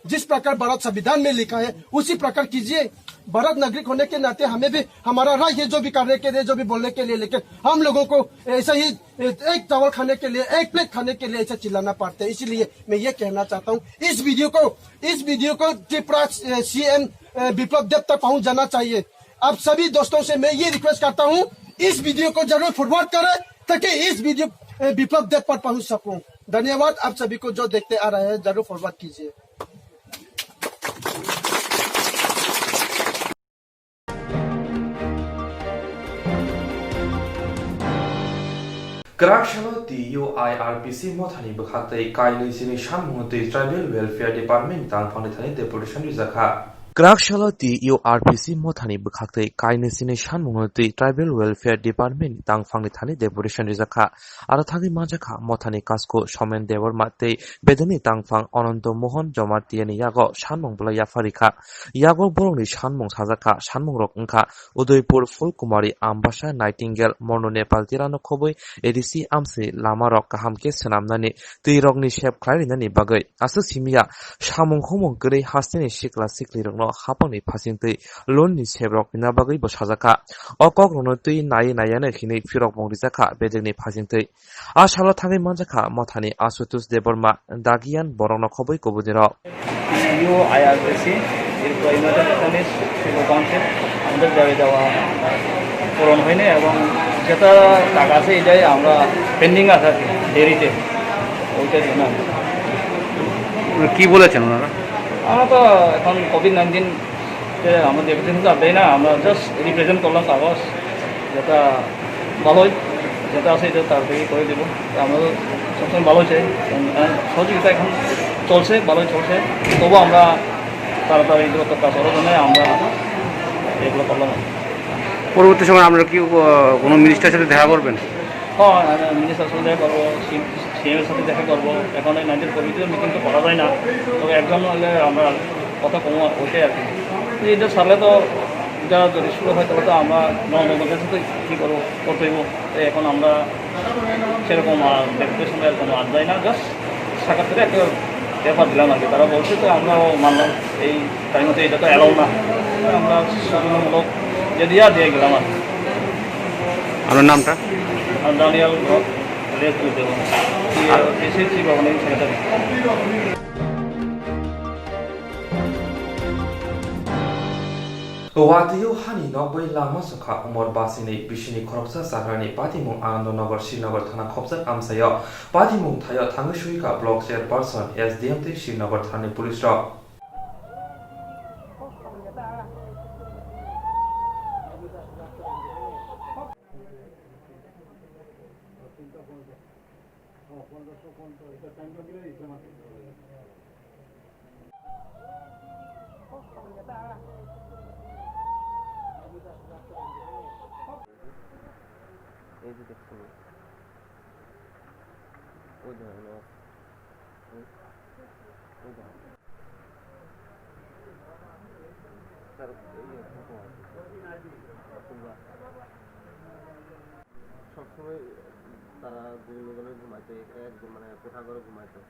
जिस प्रकार भारत संविधान में लिखा है उसी प्रकार कीजिए। भारत नागरिक होने के नाते हमें भी हमारा राइट है जो भी करने के लिए, जो भी बोलने के लिए, लेकिन हम लोगों को ऐसा ही एक चावल खाने के लिए, एक प्लेट खाने के लिए ऐसा चिल्लाना पड़ता है। इसलिए मैं ये कहना चाहता हूँ, इस वीडियो को त्रिपुरा सीएम विप्लव देव तक पहुँच जाना चाहिए। आप सभी दोस्तों से मैं ये रिक्वेस्ट करता हूँ, इस वीडियो को जरूर फॉरवर्ड करें ताकि इस वीडियो विप्लव देव पर पहुँच सकूँ। धन्यवाद। आप सभी को जो देखते आ रहे हैं जरूर फॉरवर्ड कीजिए। Karakshalo UIRPC Mothani Bukhate Kaili Sini Shanmuti Tribal Welfare Department Tang Panithani Deputation Rizaka. Karakshalo UIRPC Mothani Bukhate Kaili Sini Shanmuti Tribal Welfare Department Tang Panithani Deputation Rizaka. Arathagi Majaka Mothani Kasko Shomen Devor Mate Bedani Tang Fang Ononto Mohon Jomartiani Yago Shanmong Bula Yafarika Yago Boroni Shanmong Hazaka Shanmong Rokanka Udoipur Fulkumari Ambasha Nightingale Mono Nepal Tirano Koboi Edisi Amsi Lama Rock Kahamke Sanamnani Tirogni Shep Clarinani Bagay Asusimiya Shamong Homong Gray Hastini Shikla Sikli Haponi Passingti Loni Shebrok Nabagi Boshazaka Okogronoti Nai Nayana Hini Firok Morizaka Bedeni Passingti Ashalatani Manjaka Motani Asutus Deborma Dagian Borono Koboi Kobudiro UIRPC Implemented Civil Council under Davidawa পূরণ হয়নি এবং যেটা টাকা আছে এটাই আমরা pending আছে দেরিতে ওইটার জন্য কি বলেছেন ওনারা? আমরা তো এখন কোভিড-19 আমরা দেখেছেন তো দেয় না, আমরা জাস্ট রিপ্রেজেন্ট করলাম কাগজ, যেটা ভালোই যেটা আছে এটা তাড়াতাড়ি করে দেবো। আমরা সবসময় ভালো চাই, সহযোগিতা এখন চলছে, ভালোই চলছে, তবুও আমরা তাড়াতাড়ি দ্রুত কাজ করার জন্য আমরা এগুলো করলাম। পরবর্তী সময় আমরা কি কোনো মিনিস্টারের সাথে দেখা করবেন? হ্যাঁ, মিনিস্টারের সাথে দেখা করবো, সিএমের সাথে দেখা করবো। এখন এই 19 কমিটির মিটিং তো করা যায় না, তবে একজন হলে আমরা কথা কম ওইটাই আর কি। এটা সারলে তো যা যদি শুরু হয় তাহলে তো আমরা জনগণের সাথে কী করবো, করতে হইব। এখন আমরা সেরকম ব্যক্তির সঙ্গে কোনো আড যায় না, জাস্ট সাক্ষাৎ করে একটা ব্যাপার দিলাম আর কি। তারা বলছে তো আমরাও মানলাম, এই টাইমতে এটা তো অ্যালাউ না, আমরা সচেতনমূলক যে দিয়ে গেলাম আর কি। আপনার নামটা? আর দানিয়াল রেট করতে হবে এসএসসি ভবনের secretary. Wadiyo hani nokbai lama sukha umor basini bishini khoroksa sagrani Patimung Anandnagar Srinagar thana khopsak amsayo Patimung thayo Thangashuika block chairperson SDMT Srinagar thani police ro এই যে দেখছেন ওই ধরনের সবসময় তারা দুজনে ঘুমাইতো, একদম মানে কোঠা ঘরে ঘুমাইতো।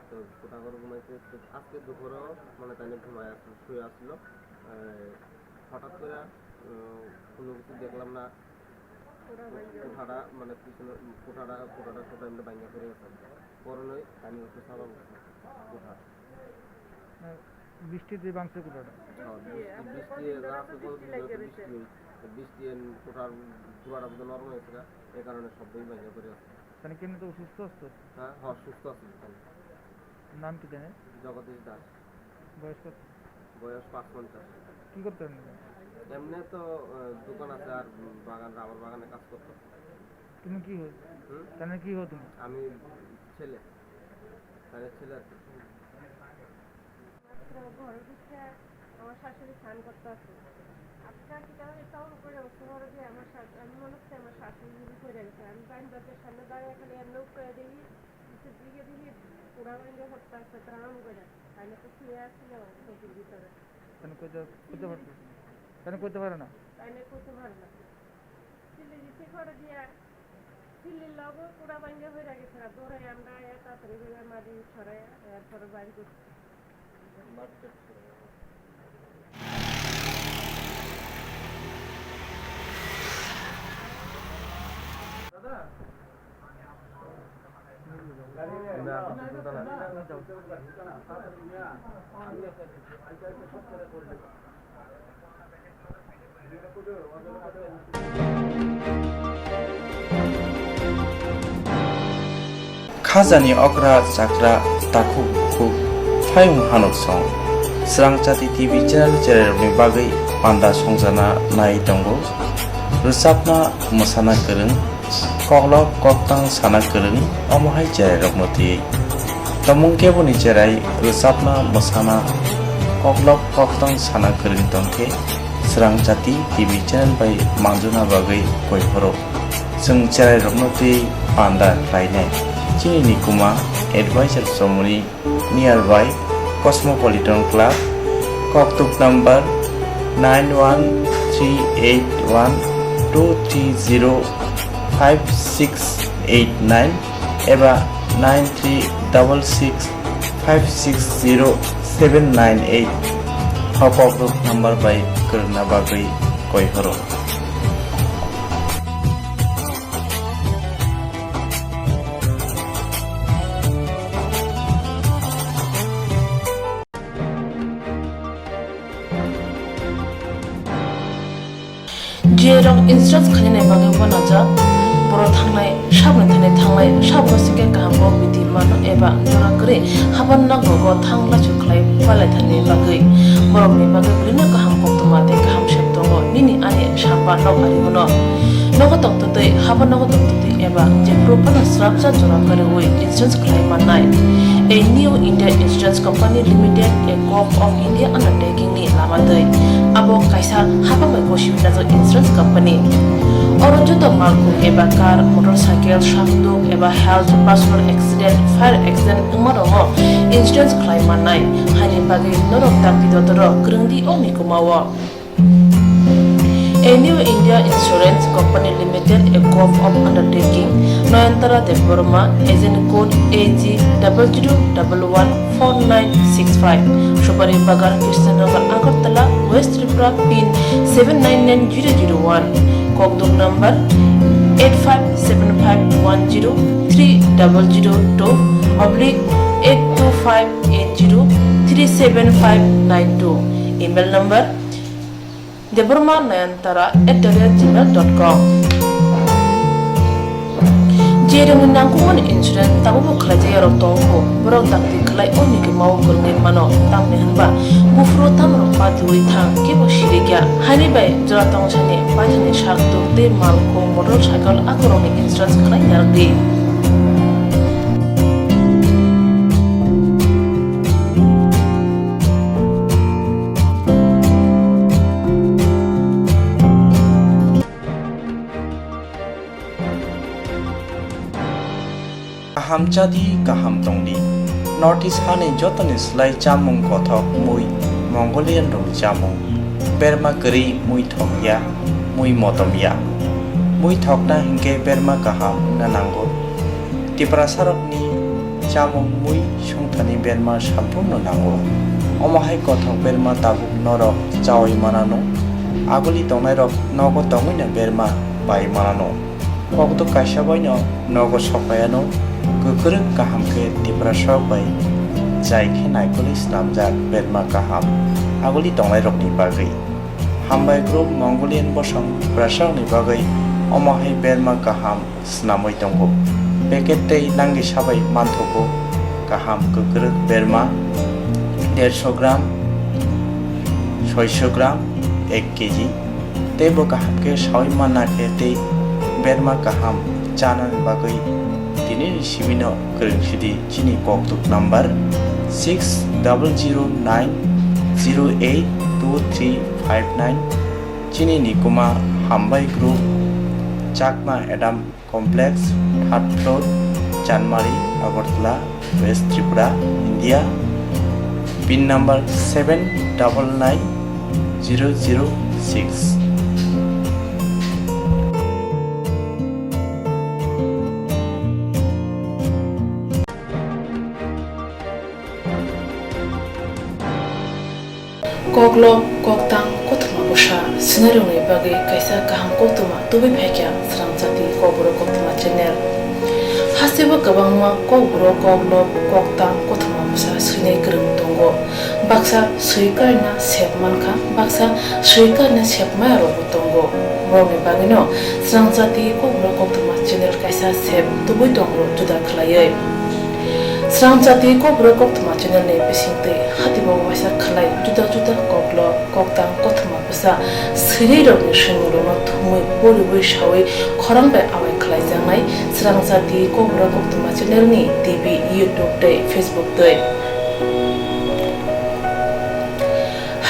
তো কোঠা ঘরে ঘুমাইতে আজকে দুপুরেও মানে তাই ঘুমায় আসলো, শুয়ে আসলো। হঠাৎ করে কোনো কিছু দেখলাম না, কোঠাটা মানে পিছনে কোঠাটা এমনি ভাঙা করে গেছে। পরনই আমি একটু সারা কোঠা বৃষ্টিতে বাংছে কোঠাটা, বৃষ্টি কোঠার পুরাটা মধ্যে নরম হয়েছে, এই কারণে সবই ভাঙা করে গেছে। মানে কেমনি তো সুস্থ আসতো? হ্যাঁ, সুস্থ আছে। নাম কি জানেন? জগদীশ দাস। বয়স কত? বয়স 55। কি করতে পারেন? এমনি তো দোকান আছে আর বাগান, রাবার বাগানে কাজ করতো। তুমি কি হো? তাহলে কি হো তুমি? আমি ছেলে, তাহলে ছেলে আর কি। ঘরে ঢুকছে আমার শাশুড়ি স্নান করতে আসে, আজকে কি কারণে তাও উপরে ঘরে দিয়ে আমি মনে হচ্ছে আমার শাশুড়ি যদি করে গেছে। আমি বাইন্দাদের সামনে দাঁড়িয়ে খালি এমনি করে দিই, দিকে দিকে পুরা বাইন্দা করতে আসছে ত্রাণ করে, তাহলে তো শুয়ে আসছিল চোখের ভিতরে। কেন করতে পারে না? তাইলে করতে পারে না, চিল্লি দিচ্ছি ঘরে দিয়ে, চিল্লির লগও পুরা বাইন্দা হয়ে গেছে। দৌড়ে আমরা তাড়াতাড়ি করে মাটি ছড়াই এরপরে বাইরে করছি। Khazani okra chakra taku khuk phayung hanok song Srangchati TV channel ni bagai panda songjana nai tongo rusapna musana kereng koklok koktang sana kereng omohai channel rokmoti tomung keboni cherai rusapna musana koklok koktang sana kereng tongke Srangchati TV channel by mangjuna bagai koi horo sung channel rokmoti panda klainai Chini Nikuma Advisor Somuni nearby Cosmopolitan Club Koktuk number 91301230569 eba 9366560798 Koktuk number by Karna Bagai Koihoro Jerong instance khani nai bagai wanaja boro thangnai sabun thane thanglai sabro sike kaham bidi mano eba jora kre haban na go thangla chuklai pala thane bagai borok ni bagai brina kaham koktuma te kaham sheptongo nini ani sapa no ari mono nogo toktote haban nogo toktote eba je propana srapsa jora kare oi insurance claim manai a new India Insurance Company Limited a co-op of India undertaking ni lamadai abo kaisa haba mai boshi na insurance company Orang juta malku eba car, motorcycle, shaftu eba health, personal accident, fire accident umarongo insurance claim manai hani bagi norok takti dotoro kerengdi omi kumawa. A new India Insurance Company Limited a co-op undertaking Noyantara de Burma agent code AG 00114965 Shubari Bagar Kirstanagar Agartala West Tripura pin 799001 Kokduk number 857510-82580375592 email number deburmanayantara@gmail.com Jereng nangkuman insurance tabu kerja yarok tongko berok takti kelai oni ke mau kernet mano tam nehanba bufro tam ropa diwi thang ke bosirigya hani bai jora tong chane pajane shak to te malko motorcycle akoroni insurance kelai yardi kaham jadi kaham tongdi North East hani jotoni slai jamung kothok mui Mongolian rong jamung Berma keri mui thokya mui motomya mui thokna hingke berma kaham nanango Tripura sarokni jamung mui sungthani berma sampurno nango omahai kothok berma tabuk norok jawai manano aguli tongnai rok nogo tongina berma bai manano kokto kasabaino nogo sopayano Kukurung kaham ke Tripura Sabai Jai ke naikuli snamjak berma kaham aguli tonglai rok ni bagai Hambai group Mongolian bosong prasang ni bagai omahai berma kaham snamoi tonggo Paket tei nangi sabai mantoko kaham kukurung berma 150 gram 600 gram 1 kg tebo kaham ke sawi mana ke tei berma kaham chanan bagai Ini sibino kerengshidi chini koktuk number 6009082359 chini nikuma Hambai group Chakma Adam Complex Third floor Janmari Agartala West Tripura India pin number 799006 Koklo koktang kotma busha scenario ni bagai kaisa kaham kotma tubi phekya sramjati kobro kotma channel hasiba kabangma kobro koklo koktang kotma busha sine krung tongo baksa suikarna sepmanka baksa suikarna sepmaro tongo romi bagino sramjati kobro kotma channel kaisa sep tubi tongo juda khlaiye Sramjati kobro koktma channel ne bisingte hatibo wasa khlai juda juda koklo koktang kotma busa siri rok ni shingro no thumui bori boi shawi khorang bai awai khlai jangai Sramjati kobro koktma channel ni TV YouTube te Facebook te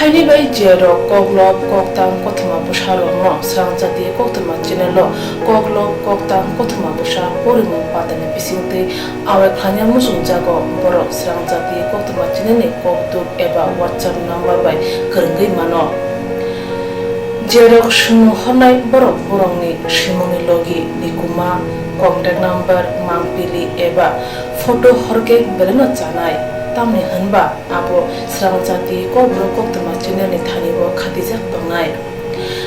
Haini bai jero koklo koktang kotma busa ro no Sramjati koktma channel lo koklo koktang kotma busa bori mo patane bisingte awai khanya musung jago borok Sramjati koktma channel ni koktuk eba WhatsApp number bai kerenggai mano jerok shunu honai borok borongni shimoni logi nikuma contact number mangpili eba photo horke beleno chanai tamni hanba abo Sramjati kobro koktma channel ni thanibo khatijak tongnai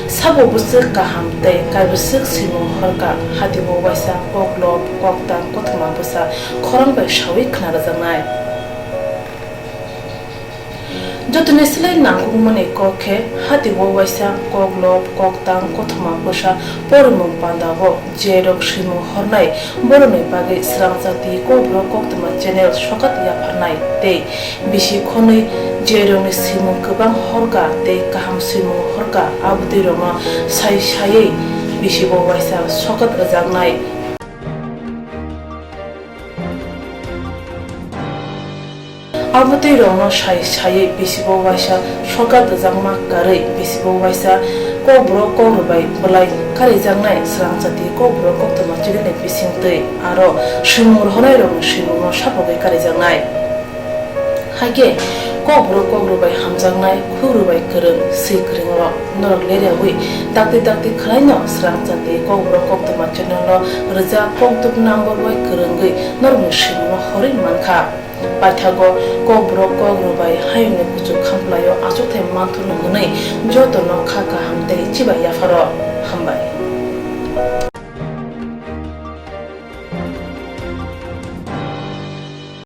sabo busuk kaham tei kaibusuk simung horka hatibo waisa koklo koktang kotma busa khorang bai shawi khna janai jotone silai nangkung mane kokhe hati wo waisa koglop koktang kothoma bosa pormung pandago jerok shimu hornai borone bage srangjati kobro koktoma channel sokat ya pharnai te bisi khonai jeroni simu kubang horga te kaham simu horga abdi roma sai sai bisi wo waisa sokat ajangnai abdi roma sai sai bisi wo waisa sokat ajangma karai bisi wo waisa kobro korubai bulai kari jangnai srangjati kobro koktoma chirine bisingtei aro shimur honai rong shimur sapogai kari jangnai hage kobro korubai hamjangnai khurubai kereng sikringo norok lerewi dakti khlaino srangjati kobro koktoma chirino reja koktup number bai kerengai norok shimur hori mankha Pathago kobro korubai haine kuchu khamplayo achothe manthunu hnei jotono khaka hamtei chiba yafaro hambai